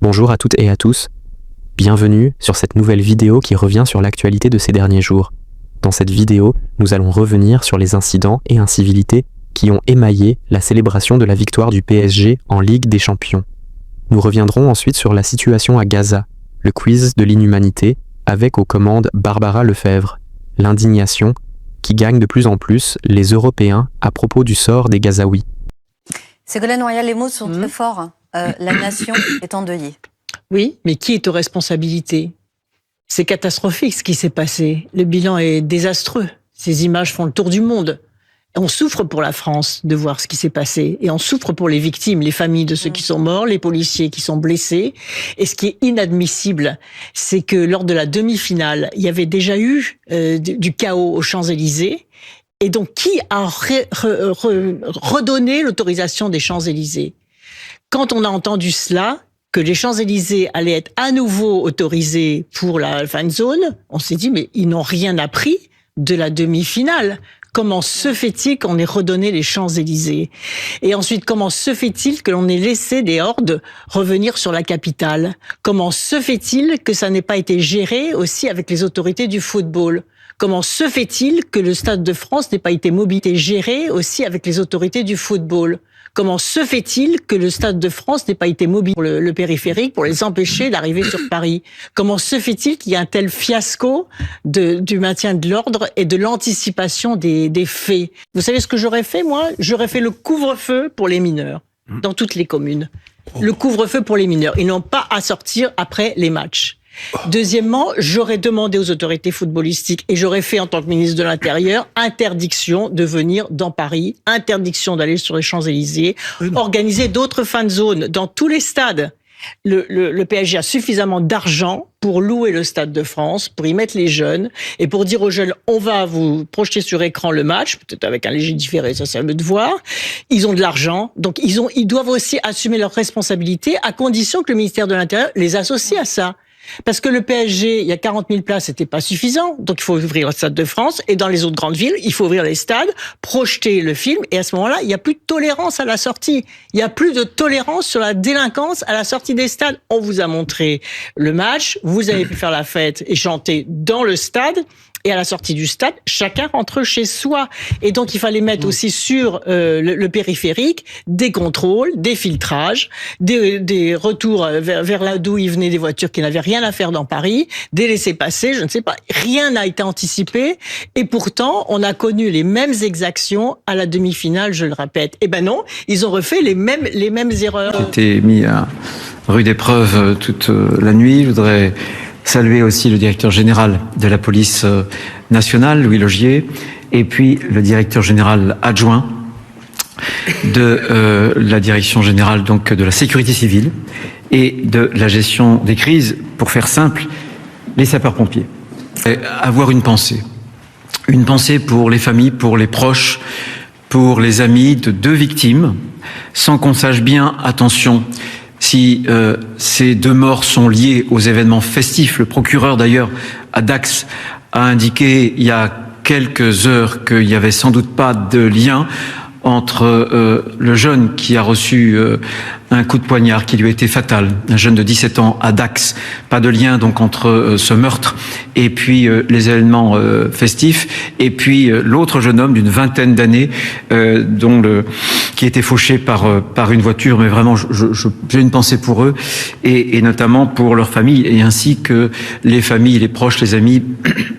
Bonjour à toutes et à tous. Bienvenue sur cette nouvelle vidéo qui revient sur l'actualité de ces derniers jours. Dans cette vidéo, nous allons revenir sur les incidents et incivilités qui ont émaillé la célébration de la victoire du PSG en Ligue des Champions. Nous reviendrons ensuite sur la situation à Gaza, le quiz de l'inhumanité, avec aux commandes Barbara Lefebvre, l'indignation qui gagne de plus en plus les Européens à propos du sort des Gazaouis. Ségolène Royal, les mots sont très forts. La nation est endeuillée. Oui, mais qui est aux responsabilités? C'est catastrophique ce qui s'est passé. Le bilan est désastreux. Ces images font le tour du monde. On souffre pour la France de voir ce qui s'est passé. Et on souffre pour les victimes, les familles de ceux qui sont morts, les policiers qui sont blessés. Et ce qui est inadmissible, c'est que lors de la demi-finale, il y avait déjà eu du chaos aux Champs-Élysées. Et donc, qui a redonné l'autorisation des Champs-Élysées? Quand on a entendu cela, que les Champs-Élysées allaient être à nouveau autorisés pour la fan zone, on s'est dit, mais ils n'ont rien appris de la demi-finale. Comment se fait-il qu'on ait redonné les Champs-Élysées? Et ensuite, comment se fait-il que l'on ait laissé des hordes revenir sur la capitale? Comment se fait-il que ça n'ait pas été géré aussi avec les autorités du football? Comment se fait-il que le Stade de France n'ait pas été mobilisé, géré aussi avec les autorités du football? Comment se fait-il que le Stade de France n'ait pas été mobile pour le périphérique pour les empêcher d'arriver sur Paris? Comment se fait-il qu'il y ait un tel fiasco du maintien de l'ordre et de l'anticipation des faits? Vous savez ce que j'aurais fait, moi? J'aurais fait le couvre-feu pour les mineurs dans toutes les communes. Le couvre-feu pour les mineurs. Ils n'ont pas à sortir après les matchs. Deuxièmement, j'aurais demandé aux autorités footballistiques, et j'aurais fait en tant que ministre de l'Intérieur, interdiction de venir dans Paris, interdiction d'aller sur les Champs-Élysées, organiser d'autres fan zones dans tous les stades. Le PSG a suffisamment d'argent pour louer le Stade de France, pour y mettre les jeunes, et pour dire aux jeunes, on va vous projeter sur écran le match, peut-être avec un léger différé, ça c'est à eux de voir. Ils ont de l'argent, donc ils doivent aussi assumer leurs responsabilités, à condition que le ministère de l'Intérieur les associe à ça. Parce que le PSG, il y a 40 000 places, c'était pas suffisant. Donc, il faut ouvrir le Stade de France. Et dans les autres grandes villes, il faut ouvrir les stades, projeter le film. Et à ce moment-là, il n'y a plus de tolérance à la sortie. Il n'y a plus de tolérance sur la délinquance à la sortie des stades. On vous a montré le match. Vous avez pu faire la fête et chanter dans le stade. Et à la sortie du stade, chacun rentre chez soi. Et donc, il fallait mettre aussi sur le périphérique des contrôles, des filtrages, des retours vers là d'où il venait des voitures qui n'avaient rien à faire dans Paris, des laissez-passer, je ne sais pas. Rien n'a été anticipé. Et pourtant, on a connu les mêmes exactions à la demi-finale, je le répète. Eh ben non, ils ont refait les mêmes erreurs. J'ai été mis à rude épreuve toute la nuit. Je voudrais saluer aussi le directeur général de la police nationale, Louis Logier, et puis le directeur général adjoint de la direction générale donc de la sécurité civile et de la gestion des crises, pour faire simple, les sapeurs-pompiers. Avoir une pensée pour les familles, pour les proches, pour les amis de deux victimes, sans qu'on sache bien, attention, si ces deux morts sont liées aux événements festifs. Le procureur d'ailleurs à Dax a indiqué il y a quelques heures qu'il n'y avait sans doute pas de lien entre le jeune qui a reçu un coup de poignard qui lui a été fatal, un jeune de 17 ans à Dax. Pas de lien donc entre ce meurtre et puis les événements festifs, et puis l'autre jeune homme d'une vingtaine d'années qui était fauché par une voiture. Mais vraiment, j'ai une pensée pour eux et notamment pour leur famille, et ainsi que les familles, les proches, les amis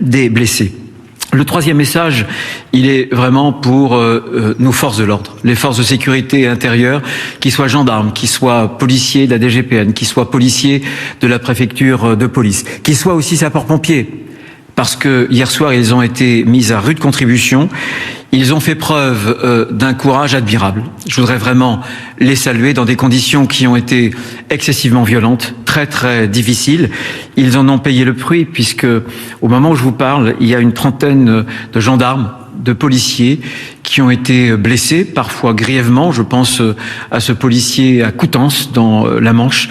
des blessés. Le troisième message, il est vraiment pour nos forces de l'ordre, les forces de sécurité intérieure, qu'ils soient gendarmes, qu'ils soient policiers de la DGPN, qu'ils soient policiers de la préfecture de police, qu'ils soient aussi sapeurs-pompiers. Parce que hier soir, ils ont été mis à rude contribution. Ils ont fait preuve d'un courage admirable. Je voudrais vraiment les saluer dans des conditions qui ont été excessivement violentes, très très difficiles. Ils en ont payé le prix, puisque au moment où je vous parle, il y a une trentaine de gendarmes, de policiers qui ont été blessés, parfois grièvement. Je pense à ce policier à Coutances, dans la Manche,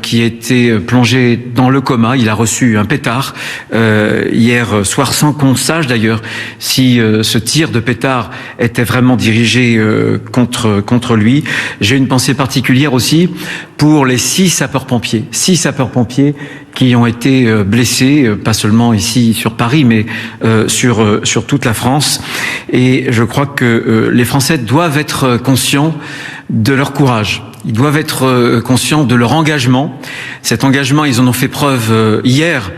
qui a été plongé dans le coma. Il a reçu un pétard hier soir, sans qu'on sache d'ailleurs si ce tir de pétard était vraiment dirigé contre lui. J'ai une pensée particulière aussi pour les 6 sapeurs-pompiers qui ont été blessés, pas seulement ici sur Paris, mais sur toute la France. Et je crois que les Français doivent être conscients de leur courage. Ils doivent être conscients de leur engagement. Cet engagement, ils en ont fait preuve hier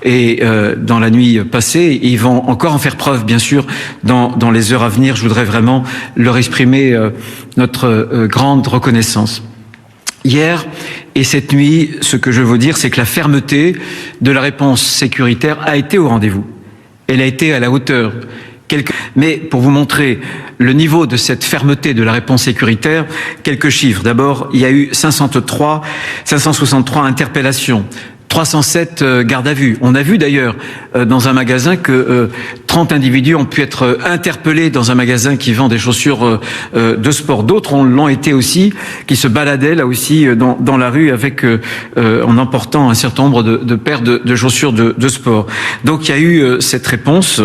et dans la nuit passée. Ils vont encore en faire preuve, bien sûr, dans les heures à venir. Je voudrais vraiment leur exprimer notre grande reconnaissance. Hier et cette nuit, ce que je veux vous dire, c'est que la fermeté de la réponse sécuritaire a été au rendez-vous. Elle a été à la hauteur. Mais pour vous montrer le niveau de cette fermeté de la réponse sécuritaire, quelques chiffres. D'abord, il y a eu 563 interpellations, 307 gardes à vue. On a vu d'ailleurs dans un magasin que 30 individus ont pu être interpellés dans un magasin qui vend des chaussures de sport. D'autres l'ont été aussi, qui se baladaient là aussi dans la rue avec en emportant un certain nombre de paires de chaussures de sport. Donc il y a eu cette réponse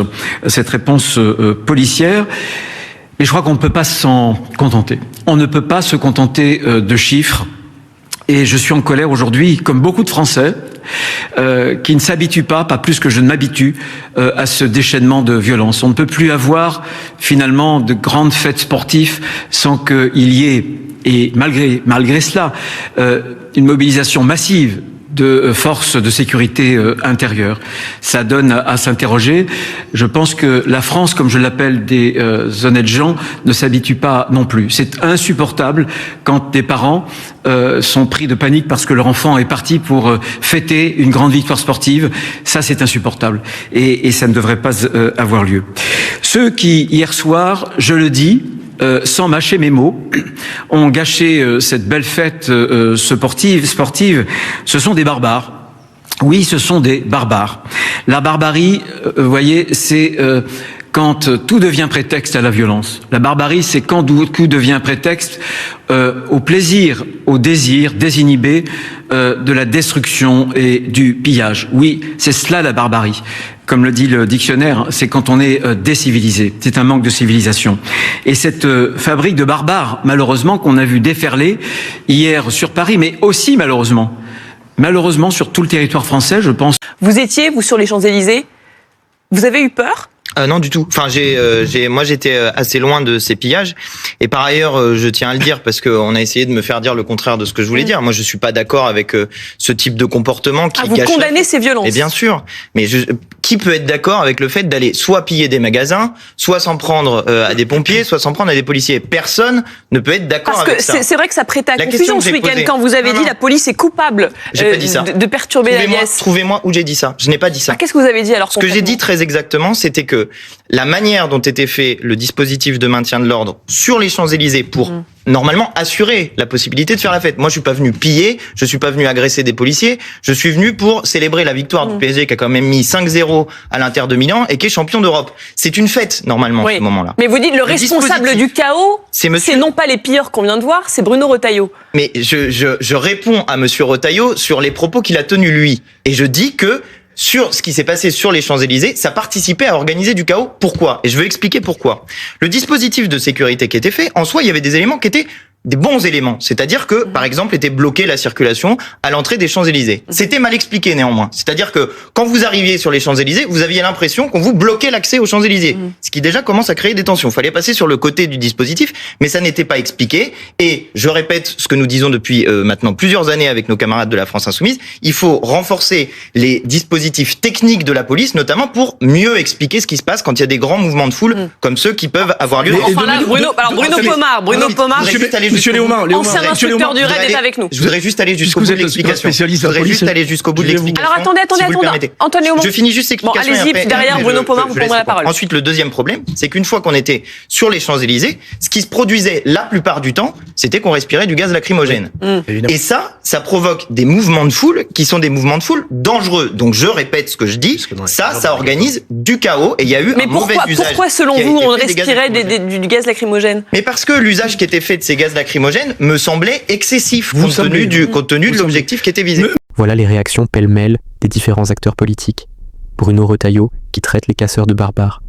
policière. Et je crois qu'on ne peut pas s'en contenter. On ne peut pas se contenter de chiffres. Et je suis en colère aujourd'hui, comme beaucoup de Français, qui ne s'habituent pas plus que je ne m'habitue, à ce déchaînement de violence. On ne peut plus avoir, finalement, de grandes fêtes sportives sans qu'il y ait, et malgré cela, une mobilisation massive de forces de sécurité intérieure. Ça donne à s'interroger. Je pense que la France, comme je l'appelle, des honnêtes gens, ne s'habitue pas non plus. C'est insupportable quand des parents sont pris de panique parce que leur enfant est parti pour fêter une grande victoire sportive. Ça, c'est insupportable. Et ça ne devrait pas avoir lieu. Ceux qui, hier soir, je le dis, sans mâcher mes mots, ont gâché cette belle fête sportive. Ce sont des barbares. Oui, ce sont des barbares. La barbarie, vous voyez, c'est quand tout devient prétexte à la violence. La barbarie, c'est quand tout devient prétexte au plaisir, au désir désinhibé de la destruction et du pillage. Oui, c'est cela la barbarie. Comme le dit le dictionnaire, c'est quand on est décivilisé. C'est un manque de civilisation. Et cette fabrique de barbares, malheureusement, qu'on a vu déferler hier sur Paris, mais aussi malheureusement sur tout le territoire français, je pense. Vous étiez, vous, sur les Champs-Élysées. Vous avez eu peur ? Non, du tout. Enfin, moi, j'étais assez loin de ces pillages. Et par ailleurs, je tiens à le dire parce qu'on a essayé de me faire dire le contraire de ce que je voulais dire. Moi, je suis pas d'accord avec ce type de comportement qui vous condamnez ces violences. Et bien sûr. Mais qui peut être d'accord avec le fait d'aller soit piller des magasins, soit s'en prendre à des pompiers, soit s'en prendre à des policiers? Personne ne peut être d'accord avec ça. C'est vrai que ça prêtait à confusion ce week-end quand vous avez dit la police est coupable de perturber la liesse. Trouvez-moi où j'ai dit ça. Je n'ai pas dit ça. Qu'est-ce que vous avez dit alors? Ce que j'ai dit très exactement, c'était que la manière dont était fait le dispositif de maintien de l'ordre sur les Champs-Élysées pour normalement assurer la possibilité de faire la fête. Moi, je suis pas venu piller, je suis pas venu agresser des policiers, je suis venu pour célébrer la victoire du PSG qui a quand même mis 5-0 à l'Inter de Milan et qui est champion d'Europe. C'est une fête normalement à ce moment-là. Mais vous dites le responsable du chaos, c'est non pas les pilleurs qu'on vient de voir, c'est Bruno Retailleau. Mais je réponds à monsieur Retailleau sur les propos qu'il a tenus lui et je dis que sur ce qui s'est passé sur les Champs-Élysées, ça participait à organiser du chaos. Pourquoi? Et je veux expliquer pourquoi. Le dispositif de sécurité qui était fait, en soi, il y avait des éléments qui étaient des bons éléments. C'est-à-dire que, par exemple, était bloquée la circulation à l'entrée des Champs-Élysées. C'était mal expliqué, néanmoins. C'est-à-dire que, quand vous arriviez sur les Champs-Élysées, vous aviez l'impression qu'on vous bloquait l'accès aux Champs-Élysées. Ce qui déjà commence à créer des tensions. Il fallait passer sur le côté du dispositif, mais ça n'était pas expliqué. Et je répète ce que nous disons depuis maintenant plusieurs années avec nos camarades de la France Insoumise. Il faut renforcer les dispositifs techniques de la police, notamment pour mieux expliquer ce qui se passe quand il y a des grands mouvements de foule, comme ceux qui peuvent avoir lieu. Bruno Pomar, aller Monsieur Léaumont, ancien instructeur du RAID est avec nous. Je voudrais juste aller jusqu'au bout de l'explication. Alors attendez. Antoine Léaumont. Je finis juste l'explication. Bon, allez-y, derrière Bruno Pomar, vous prendrez la parole. Ensuite, le deuxième problème, c'est qu'une fois qu'on était sur les Champs-Élysées, ce qui se produisait la plupart du temps, c'était qu'on respirait du gaz lacrymogène. Et ça provoque des mouvements de foule qui sont des mouvements de foule dangereux. Donc je répète ce que je dis, ça organise du chaos et il y a eu un mauvais usage. Mais pourquoi selon vous on respirait du gaz lacrymogène? Mais parce que l'usage qui était fait de ces gaz lacrymogènes me semblait excessif compte tenu de l'objectif qui était visé. Voilà les réactions pêle-mêle des différents acteurs politiques. Bruno Retailleau qui traite les casseurs de barbares.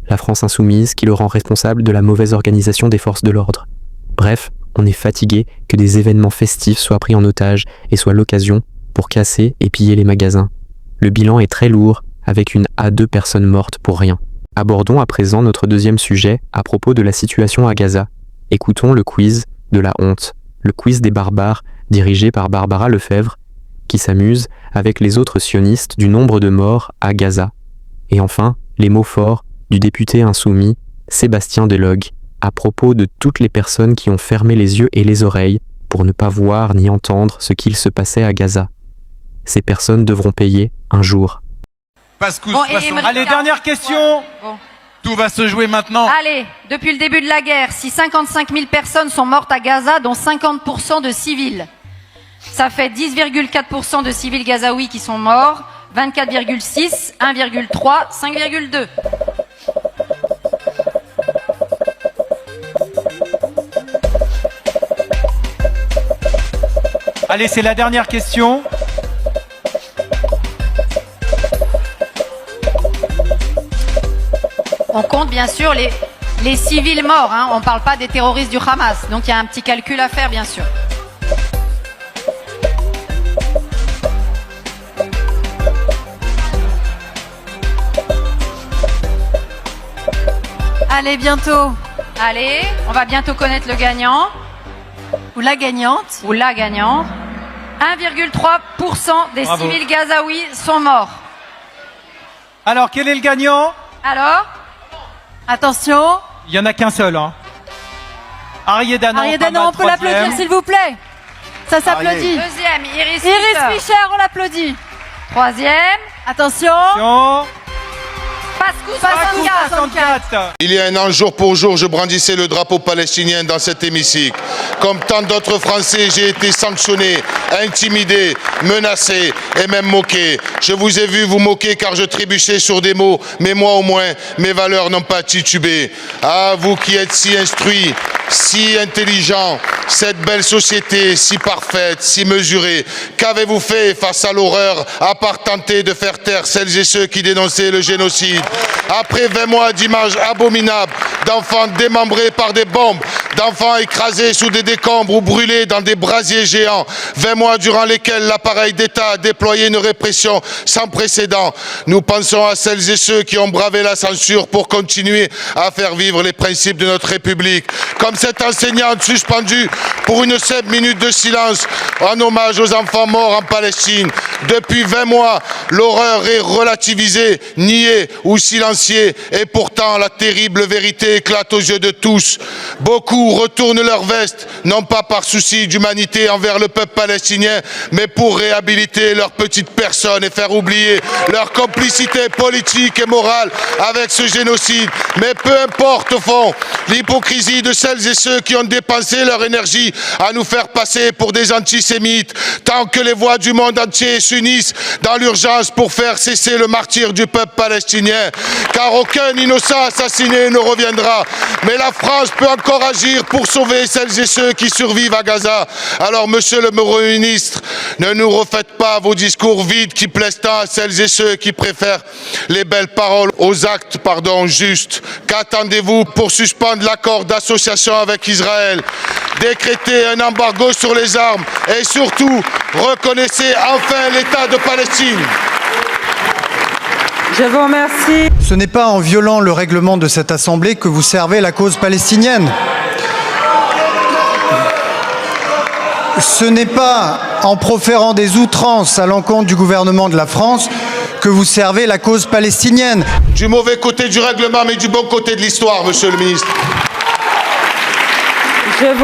La France insoumise qui le rend responsable de la mauvaise organisation des forces de l'ordre. Bref, on est fatigué que des événements festifs soient pris en otage et soient l'occasion pour casser et piller les magasins. Le bilan est très lourd, avec 1 à 2 personnes mortes pour rien. Abordons à présent notre deuxième sujet à propos de la situation à Gaza. Écoutons le quiz de la honte, le quiz des barbares dirigé par Barbara Lefebvre, qui s'amuse avec les autres sionistes du nombre de morts à Gaza. Et enfin, les mots forts du député insoumis Sébastien Delogue à propos de toutes les personnes qui ont fermé les yeux et les oreilles pour ne pas voir ni entendre ce qu'il se passait à Gaza. Ces personnes devront payer un jour. Allez, dernière question. Bon. Tout va se jouer maintenant. Allez, depuis le début de la guerre, si 55 000 personnes sont mortes à Gaza, dont 50% de civils, ça fait 10,4% de civils gazaouis qui sont morts, 24,6, 1,3, 5,2. Allez, c'est la dernière question. On compte bien sûr les civils morts, hein. On ne parle pas des terroristes du Hamas, donc il y a un petit calcul à faire bien sûr. Allez, bientôt. Allez, on va bientôt connaître le gagnant. Ou la gagnante. 1,3% des civils gazaouis sont morts. Alors, quel est le gagnant? Alors, attention. Il n'y en a qu'un seul. Hein. Arié Danan, on peut l'applaudir s'il vous plaît. Ça s'applaudit. Deuxième, Iris Fischer, on l'applaudit. Troisième, attention. Pascou 64. Il y a un an, jour pour jour, je brandissais le drapeau palestinien dans cet hémicycle. Comme tant d'autres Français, j'ai été sanctionné, intimidé, menacé et même moqué. Je vous ai vu vous moquer car je trébuchais sur des mots, mais moi au moins, mes valeurs n'ont pas titubé. Ah, vous qui êtes si instruits, si intelligents, cette belle société si parfaite, si mesurée, qu'avez-vous fait face à l'horreur à part tenter de faire taire celles et ceux qui dénonçaient le génocide? Après 20 mois d'images abominables, d'enfants démembrés par des bombes, d'enfants écrasés sous des décombres ou brûlés dans des brasiers géants, 20 mois durant lesquels l'appareil d'État a déployé une répression sans précédent, nous pensons à celles et ceux qui ont bravé la censure pour continuer à faire vivre les principes de notre République. Comme cette enseignante suspendue pour une simple minute de silence en hommage aux enfants morts en Palestine. Depuis 20 mois, l'horreur est relativisée, niée ou silenciée, et pourtant la terrible vérité éclate aux yeux de tous. Beaucoup retournent leur veste, non pas par souci d'humanité envers le peuple palestinien, mais pour réhabiliter leur petite personne et faire oublier leur complicité politique et morale avec ce génocide. Mais peu importe au fond l'hypocrisie de celles et ceux qui ont dépensé leur énergie à nous faire passer pour des antisémites, tant que les voix du monde entier s'unissent dans l'urgence pour faire cesser le martyre du peuple palestinien, car aucun innocent assassiné ne reviendra. Mais la France peut encore agir pour sauver celles et ceux qui survivent à Gaza. Alors, monsieur le ministre, ne nous refaites pas vos discours vides qui plaisent tant à celles et ceux qui préfèrent les belles paroles aux actes, justes. Qu'attendez-vous pour suspendre l'accord d'association avec Israël, décréter un embargo sur les armes et surtout reconnaissez enfin l'État de Palestine? Je vous remercie. Ce n'est pas en violant le règlement de cette Assemblée que vous servez la cause palestinienne. Ce n'est pas en proférant des outrances à l'encontre du gouvernement de la France que vous servez la cause palestinienne. Du mauvais côté du règlement, mais du bon côté de l'histoire, monsieur le ministre.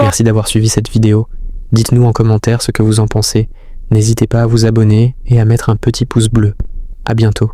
Merci d'avoir suivi cette vidéo. Dites-nous en commentaire ce que vous en pensez. N'hésitez pas à vous abonner et à mettre un petit pouce bleu. À bientôt.